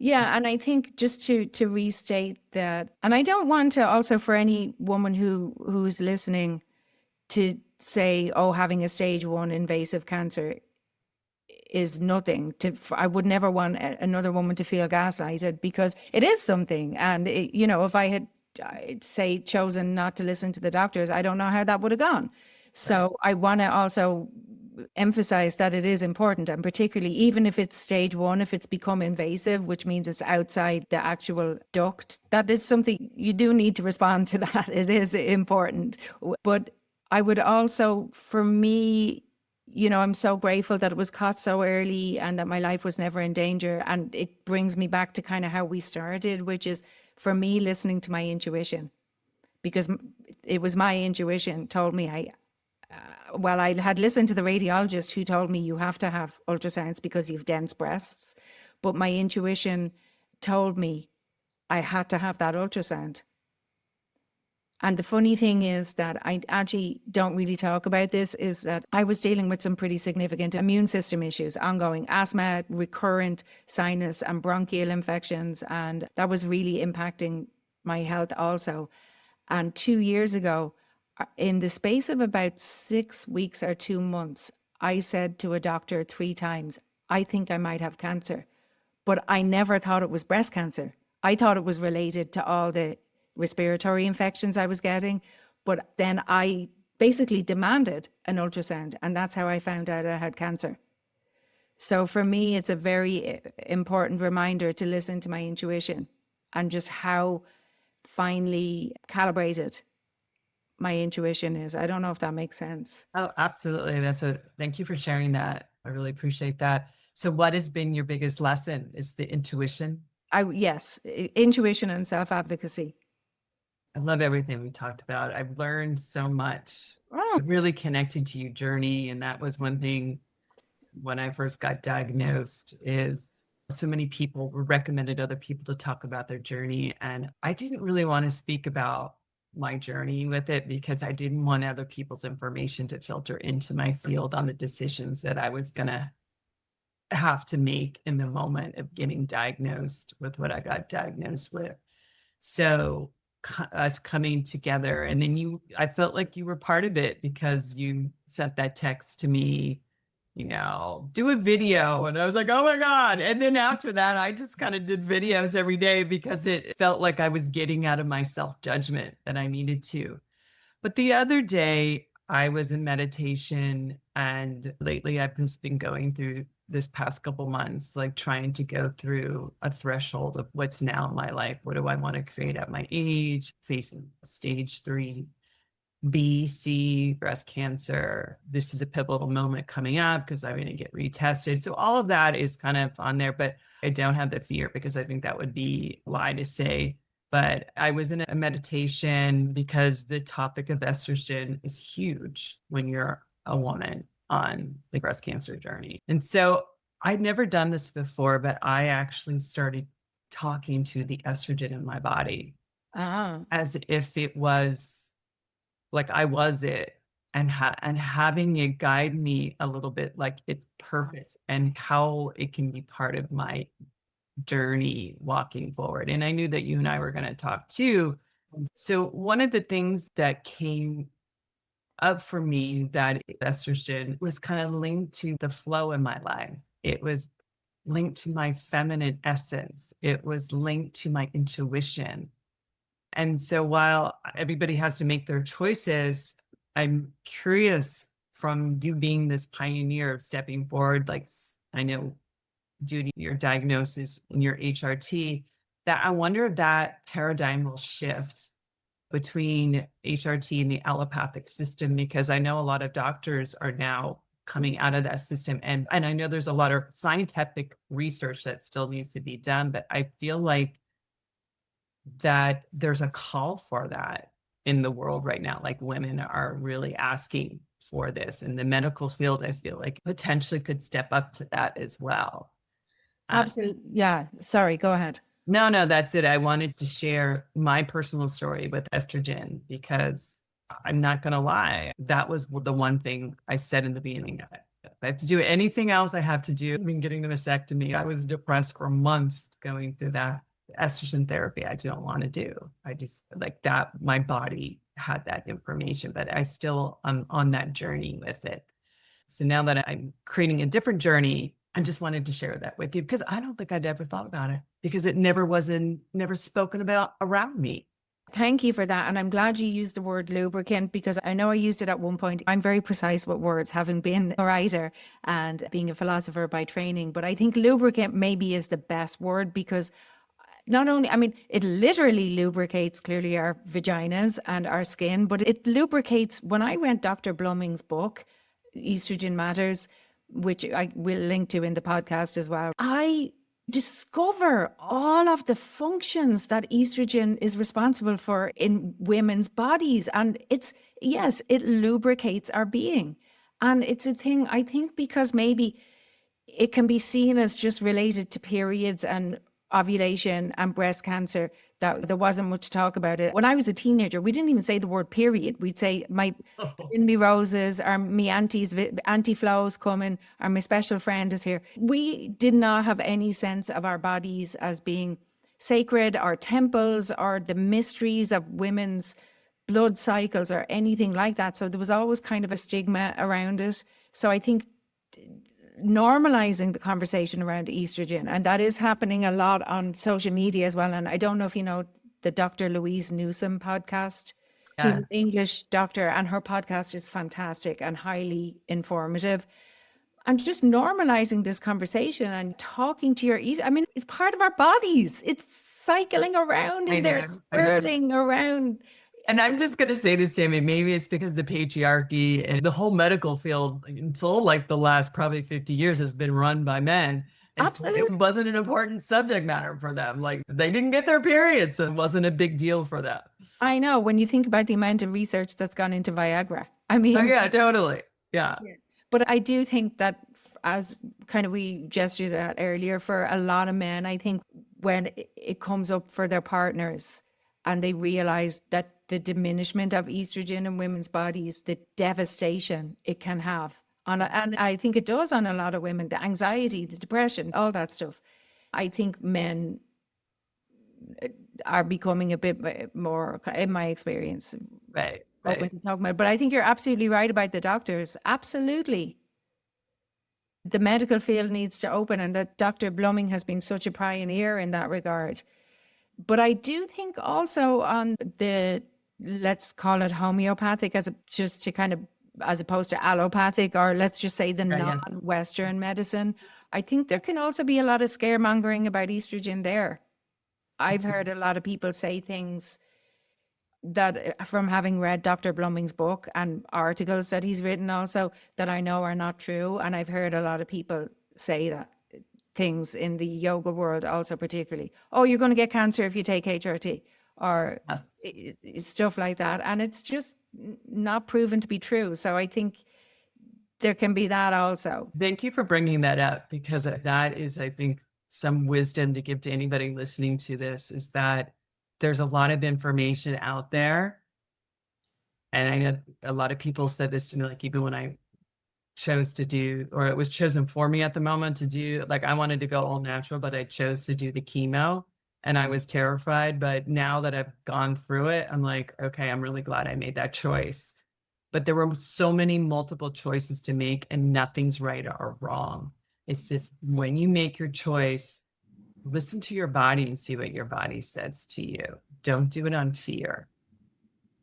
yeah, and I think just to restate that, and I don't want to also for any woman who's listening to say, oh, having a stage 1 invasive cancer is nothing. I would never want another woman to feel gaslighted because it is something. And if I had, I'd say, chosen not to listen to the doctors, I don't know how that would have gone. So I want to also emphasize that it is important, and particularly even if it's stage 1, if it's become invasive, which means it's outside the actual duct, that is something you do need to respond to that. It is important. But I would also, for me, I'm so grateful that it was caught so early and that my life was never in danger. And it brings me back to kind of how we started, which is for me listening to my intuition, because it was my intuition told me I had listened to the radiologist who told me you have to have ultrasounds because you have dense breasts, but my intuition told me I had to have that ultrasound. And the funny thing is that I actually don't really talk about this, is that I was dealing with some pretty significant immune system issues, ongoing asthma, recurrent sinus and bronchial infections, and that was really impacting my health also. And 2 years ago, In the space of about 6 weeks or 2 months, I said to a doctor 3 times, I think I might have cancer. But I never thought it was breast cancer. I thought it was related to all the respiratory infections I was getting. But then I basically demanded an ultrasound, and that's how I found out I had cancer. So for me, it's a very important reminder to listen to my intuition and just how finely calibrated my intuition is. I don't know if that makes sense. Oh, absolutely. Thank you for sharing that. I really appreciate that. So what has been your biggest lesson? Is the intuition? Yes, intuition and self-advocacy. I love everything we talked about. I've learned so much. Oh, Really connected to your journey. And that was one thing when I first got diagnosed is so many people recommended other people to talk about their journey. And I didn't really want to speak about my journey with it because I didn't want other people's information to filter into my field on the decisions that I was going to have to make in the moment of getting diagnosed with what I got diagnosed with. So us coming together, and then I felt like you were part of it because you sent that text to me, do a video. And I was like, oh my God. And then after that, I just kind of did videos every day because it felt like I was getting out of my self-judgment that I needed to. But the other day, I was in meditation, and lately I've just been going through this past couple months, like trying to go through a threshold of what's now in my life. What do I want to create at my age, facing stage 3B, C, breast cancer. This is a pivotal moment coming up because I'm going to get retested. So all of that is kind of on there, but I don't have the fear because I think that would be a lie to say. But I was in a meditation because the topic of estrogen is huge when you're a woman on the breast cancer journey. And so I'd never done this before, but I actually started talking to the estrogen in my body as if it was like I was it, and having it guide me a little bit, like its purpose and how it can be part of my journey walking forward. And I knew that you and I were going to talk too. So one of the things that came up for me that estrogen was kind of linked to the flow in my life. It was linked to my feminine essence. It was linked to my intuition. And so while everybody has to make their choices, I'm curious, from you being this pioneer of stepping forward, like I know due to your diagnosis and your HRT, that I wonder if that paradigm will shift between HRT and the allopathic system, because I know a lot of doctors are now coming out of that system. And I know there's a lot of scientific research that still needs to be done, but I feel like that there's a call for that in the world right now. Like women are really asking for this, and the medical field, I feel like, potentially could step up to that as well. absolutely. Yeah. Sorry, go ahead. No, that's it. I wanted to share my personal story with estrogen because I'm not going to lie. That was the one thing I said in the beginning. I have to do anything else I have to do. I mean, getting the mastectomy, I was depressed for months going through that. Estrogen therapy, I don't want to do. I just like that. My body had that information, but I still am on that journey with it. So now that I'm creating a different journey, I just wanted to share that with you because I don't think I'd ever thought about it because it never spoken about around me. Thank you for that. And I'm glad you used the word lubricant because I know I used it at one point. I'm very precise with words, having been a writer and being a philosopher by training. But I think lubricant maybe is the best word because not only, I mean, it literally lubricates clearly our vaginas and our skin, but it lubricates. When I read Dr. Bluming's book, Estrogen Matters, which I will link to in the podcast as well, I discover all of the functions that estrogen is responsible for in women's bodies. And yes, it lubricates our being. And it's a thing, I think, because maybe it can be seen as just related to periods and ovulation and breast cancer, that there wasn't much talk about it. When I was a teenager, we didn't even say the word period. We'd say in me roses, or me auntie Flo's coming, or my special friend is here. We did not have any sense of our bodies as being sacred, our temples, or the mysteries of women's blood cycles or anything like that. So there was always kind of a stigma around it. So I think normalizing the conversation around estrogen, and that is happening a lot on social media as well. And I don't know if you know the Dr. Louise Newsom podcast. She's Yeah. an English doctor, and her podcast is fantastic and highly informative. And just normalizing this conversation and talking to your I mean, it's part of our bodies. It's cycling around I in there, know. I know. swirling around. And I'm just going to say this, Tammy, maybe it's because the patriarchy and the whole medical field until like the last probably 50 years has been run by men. And so Absolutely. it wasn't an important subject matter for them. Like they didn't get their periods, so it wasn't a big deal for them. I know, when you think about the amount of research that's gone into Viagra. I Oh mean, yeah, totally. Yeah. but I do think that, as kind of we gestured at earlier, for a lot of men, I think when it comes up for their partners and they realize that the diminishment of estrogen in women's bodies, the devastation it can have on, and I think it does on a lot of women, the anxiety, the depression, all that stuff. I think men are becoming a bit more, in my experience, Right. open Right. to talking about it. But I think you're absolutely right about the doctors. Absolutely. The medical field needs to open, and that Dr. Bluming has been such a pioneer in that regard. But I do think also on the, let's call it homeopathic, just to kind of, as opposed to allopathic, or let's just say the Right, yes. non-Western medicine, I think there can also be a lot of scaremongering about estrogen there. I've heard a lot of people say things that, from having read Dr. Bluming's book and articles that he's written also, that I know are not true. And I've heard a lot of people say that things in the yoga world also, particularly, oh, you're going to get cancer if you take HRT, or Yes. stuff like that. And it's just not proven to be true. So I think there can be that also. Thank you for bringing that up, because that is, I think, some wisdom to give to anybody listening to this, is that there's a lot of information out there. And I know a lot of people said this to me, like even when I chose to do, or it was chosen for me at the moment to do, like I wanted to go all natural, but I chose to do the chemo and I was terrified. But now that I've gone through it, I'm like, okay, I'm really glad I made that choice. But there were so many multiple choices to make, and nothing's right or wrong. It's just when you make your choice, listen to your body and see what your body says to you. Don't do it on fear.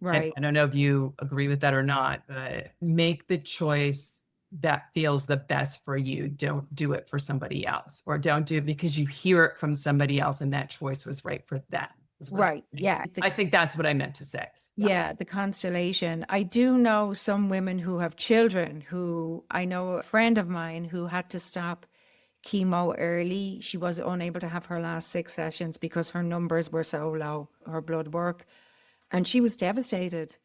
Right. I don't know if you agree with that or not, but make the choice that feels the best for you. Don't do it for somebody else, or don't do it because you hear it from somebody else and that choice was right for them. Right. Yeah. I think that's what I meant to say. Yeah, the constellation. I do know some women who have children, who, I know a friend of mine who had to stop chemo early. She was unable to have her last 6 sessions because her numbers were so low, her blood work. And she was devastated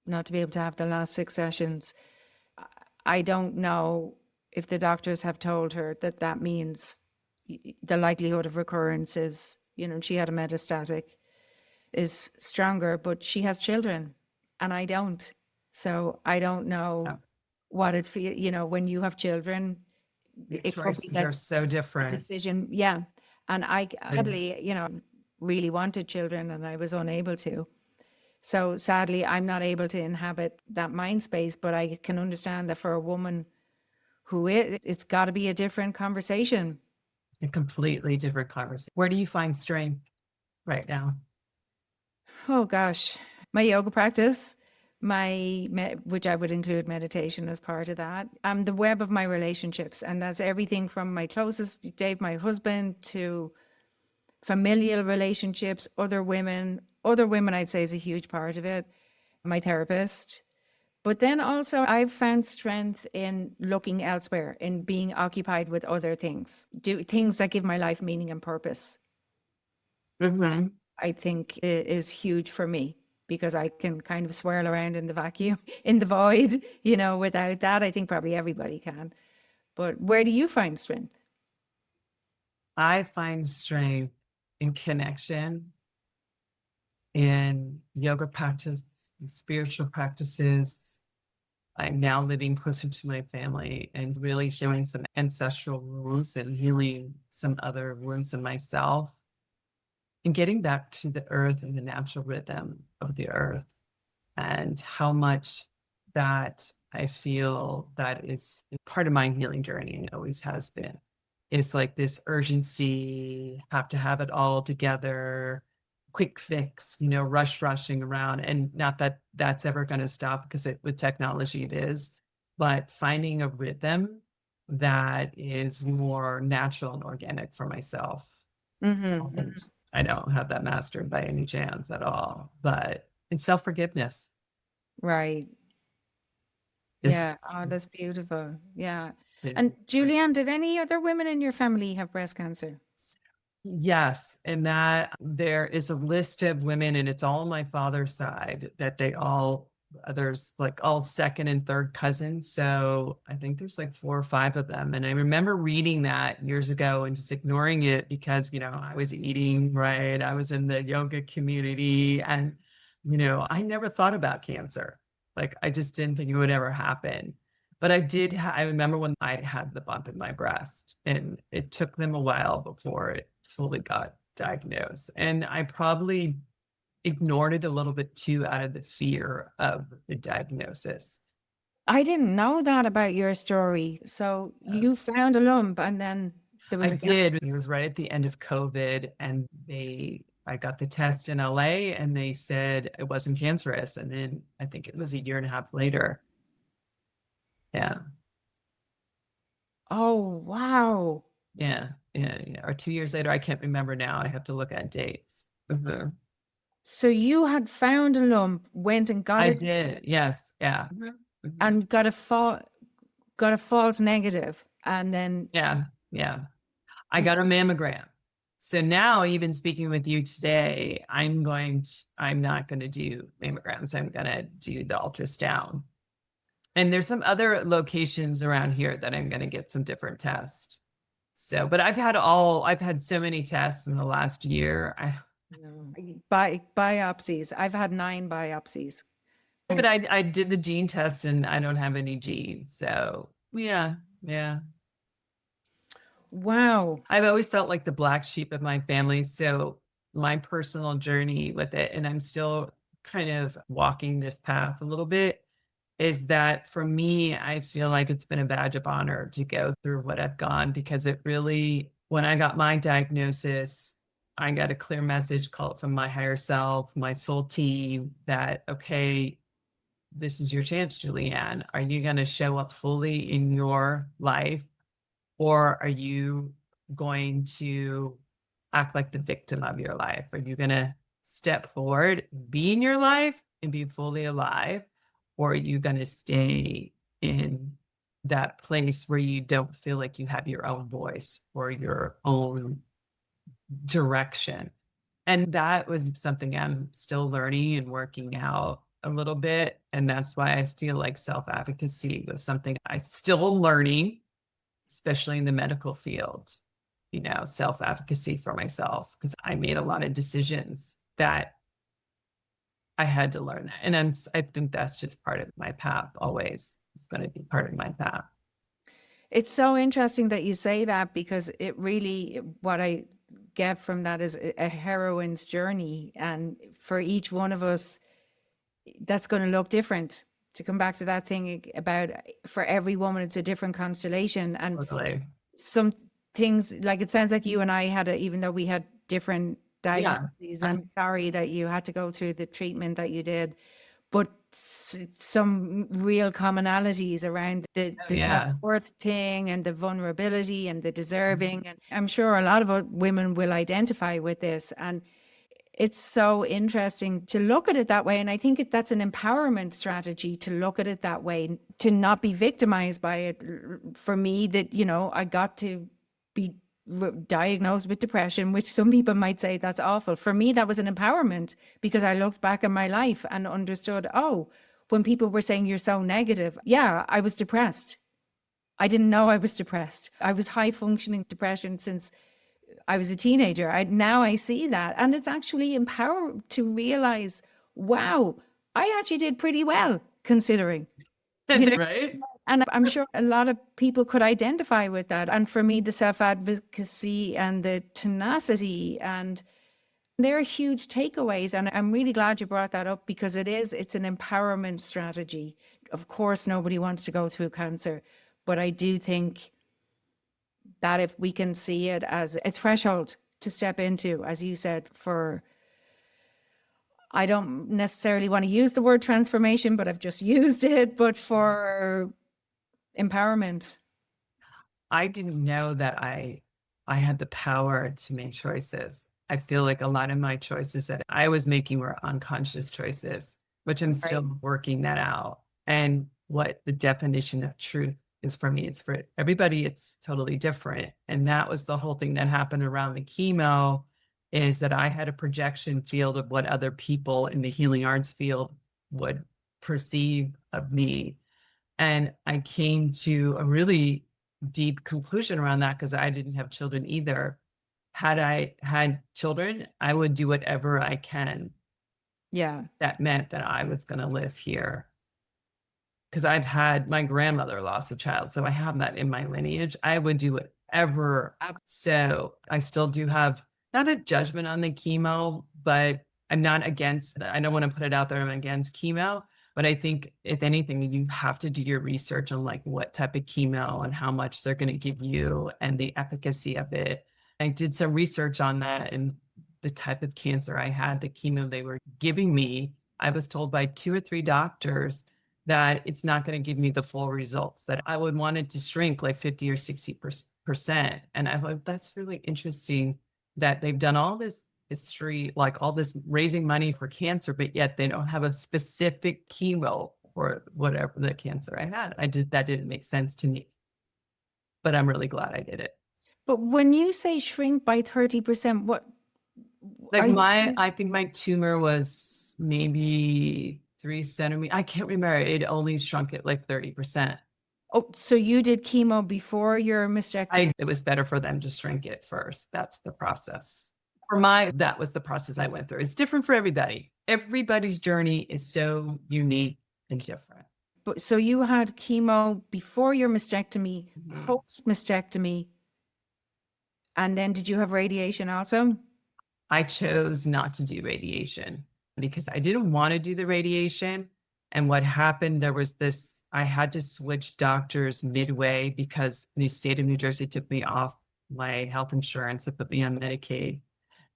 not to be able to have the last 6 sessions. I don't know if the doctors have told her that that means the likelihood of recurrence is, she had a metastatic, is stronger, but she has children and I don't. So I don't know what it feels, when you have children, it could be Choices are so different. decision. Yeah. And I sadly, really wanted children and I was unable to. So sadly, I'm not able to inhabit that mind space, but I can understand that for a woman who it's got to be a different conversation. A completely different conversation. Where do you find strength right now? Oh gosh, my yoga practice, which I would include meditation as part of that. The web of my relationships, and that's everything from my closest, Dave, my husband, to familial relationships, other women. Other women, I'd say, is a huge part of it. My therapist. But then also I've found strength in looking elsewhere, in being occupied with other things, do things that give my life meaning and purpose. Mm-hmm. I think is huge for me, because I can kind of swirl around in the vacuum, in the void, without that. I think probably everybody can. But where do you find strength? I find strength in connection, in yoga practice, in spiritual practices. I'm now living closer to my family and really healing some ancestral wounds and healing some other wounds in myself, and getting back to the earth and the natural rhythm of the earth. and how much that I feel that is part of my healing journey and always has been. It's like this urgency, have to have it all together, quick fix, rushing around. And not that that's ever going to stop, because with technology it is, but finding a rhythm that is more natural and organic for myself. Mm-hmm. And I don't have that mastered by any chance at all, but it's self-forgiveness. Right. Is Yeah. Oh, that's beautiful. Yeah. it, And Julianne, did any other women in your family have breast cancer? yes, and that there is a list of women, and it's all on my father's side, that there's like all second and third cousins. So I think there's like 4 or 5 of them. And I remember reading that years ago and just ignoring it because, I was eating right. I was in the yoga community, and, I never thought about cancer. Like, I just didn't think it would ever happen. But I remember when I had the bump in my breast, and it took them a while before it fully got diagnosed. And I probably ignored it a little bit too, out of the fear of the diagnosis. I didn't know that about your story. So you found a lump and then there was I a did. It was right at the end of COVID, and I got the test in LA, and they said it wasn't cancerous. And then I think it was a year and a half later. Yeah. Oh, wow. Yeah. Yeah. Yeah. Or 2 years later. I can't remember now. I have to look at dates. Mhm. So you had found a lump, went and got I it did. Yes. Yeah. and got a false negative, and then Yeah. Yeah. I got a mammogram. So now, even speaking with you today, I'm not going to do mammograms. I'm going to do the ultrasound. And there's some other locations around here that I'm going to get some different tests. So, but I've had so many tests in the last year. biopsies. I've had 9 biopsies. But I did the gene test, and I don't have any genes. So yeah, yeah. Wow. I've always felt like the black sheep of my family. So my personal journey with it, and I'm still kind of walking this path a little bit, is that for me, I feel like it's been a badge of honor to go through what I've gone, because it really, when I got my diagnosis, I got a clear message called from my higher self, my soul team, that, okay, this is your chance, Julianne. Are you going to show up fully in your life, or are you going to act like the victim of your life? Are you going to step forward, be in your life, and be fully alive? Or are you going to stay in that place where you don't feel like you have your own voice or your own direction? And that was something I'm still learning and working out a little bit. And that's why I feel like self-advocacy was something I still learning, especially in the medical field, self-advocacy for myself, because I made a lot of decisions that I had to learn that. And I think that's just part of my path always. It's going to be part of my path. It's so interesting that you say that, because it really, what I get from that is a heroine's journey. And for each one of us, that's going to look different. To come back to that thing about, for every woman, it's a different constellation. And Totally. some things, like, it sounds like you and I had even though we had different diagnoses, I'm sorry that you had to go through the treatment that you did, but some real commonalities around the self-worth thing, and the vulnerability, and the deserving. And I'm sure a lot of women will identify with this. And it's so interesting to look at it that way. And I think that's an empowerment strategy, to look at it that way, to not be victimized by it. For me, that, I got to be diagnosed with depression, which some people might say that's awful. For me, that was an empowerment, because I looked back at my life and understood, oh, when people were saying you're so negative, yeah, I was depressed. I didn't know I was depressed. I was high functioning depression since I was a teenager. Now I see that. And it's actually empowering to realize, wow, I actually did pretty well, considering. Right? And I'm sure a lot of people could identify with that. And for me, the self-advocacy and the tenacity and There are huge takeaways, and I'm really glad you brought that up because it's an empowerment strategy. Of course, nobody wants to go through cancer, but I do think that if we can see it as a threshold to step into, as you said, for, I don't necessarily want to use the word transformation, but I've just used it, but for empowerment. I didn't know that I had the power to make choices. I feel like a lot of my choices that I was making were unconscious choices, which I'm Right. still working that out. And what the definition of truth is for me, it's for everybody, it's totally different. And that was the whole thing that happened around the chemo, is that I had a projection field of what other people in the healing arts field would perceive of me. And I came to a really deep conclusion around that because I didn't have children either. Had I had children, I would do whatever I can. Yeah. That meant that I was going to live here because I've had my grandmother lost a child. So I have that in my lineage. I would do whatever. So I still do have not a judgment on the chemo, but I'm not against, I don't want to put it out there, I'm against chemo. But I think if anything, you have to do your research on like what type of chemo and how much they're going to give you and the efficacy of it. I did some research on that and the type of cancer I had, the chemo they were giving me. I was told by 2 or 3 doctors that it's not going to give me the full results, that I would want it to shrink like 50 or 60%. And I'm like, that's really interesting that they've done all this history, like all this raising money for cancer, but yet they don't have a specific chemo for whatever the cancer I had. That didn't make sense to me, but I'm really glad I did it. But when you say shrink by 30%, what Like are you? I think my tumor was maybe 3 centimeters. I can't remember. It only shrunk it like 30%. Oh, so you did chemo before your mastectomy? It was better for them to shrink it first. That's the process. That was the process I went through. It's different for everybody. Everybody's journey is so unique and different. But so you had chemo before your mastectomy, post mastectomy, and then did you have radiation also? I chose not to do radiation because I didn't want to do the radiation. And what happened, I had to switch doctors midway because the state of New Jersey took me off my health insurance and put me on Medicaid.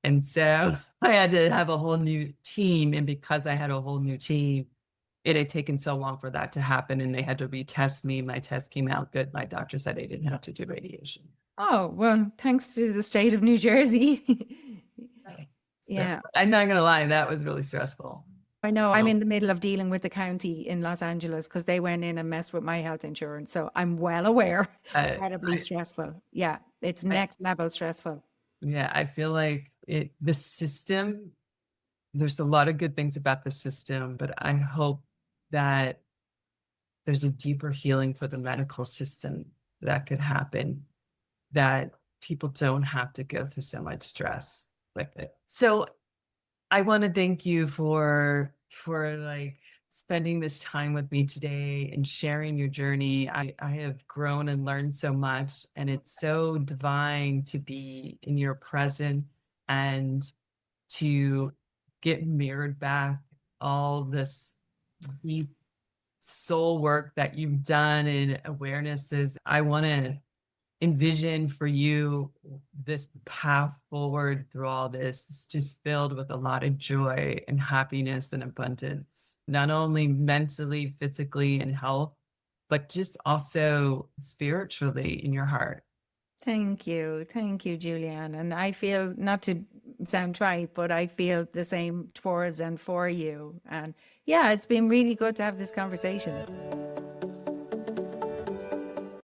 And so I had to have a whole new team. And because I had a whole new team, it had taken so long for that to happen. And they had to retest me. My test came out good. My doctor said I didn't have to do radiation. Oh, well, thanks to the state of New Jersey. So, Yeah. I'm not going to lie, that was really stressful. I know I'm in the middle of dealing with the county in Los Angeles because they went in and messed with my health insurance. So I'm well aware. Incredibly stressful. Yeah, it's next level stressful. Yeah, I feel like the system, there's a lot of good things about the system, but I hope that there's a deeper healing for the medical system that could happen, that people don't have to go through so much stress with it. So I want to thank you for like spending this time with me today and sharing your journey. I have grown and learned so much, and it's so divine to be in your presence and to get mirrored back all this deep soul work that you've done and awarenesses. I want to envision for you this path forward through all this. It's just filled with a lot of joy and happiness and abundance, not only mentally, physically, and health, but just also spiritually in your heart. Thank you. Thank you, Julianne. And I feel, not to sound trite, but I feel the same towards and for you. And yeah, it's been really good to have this conversation.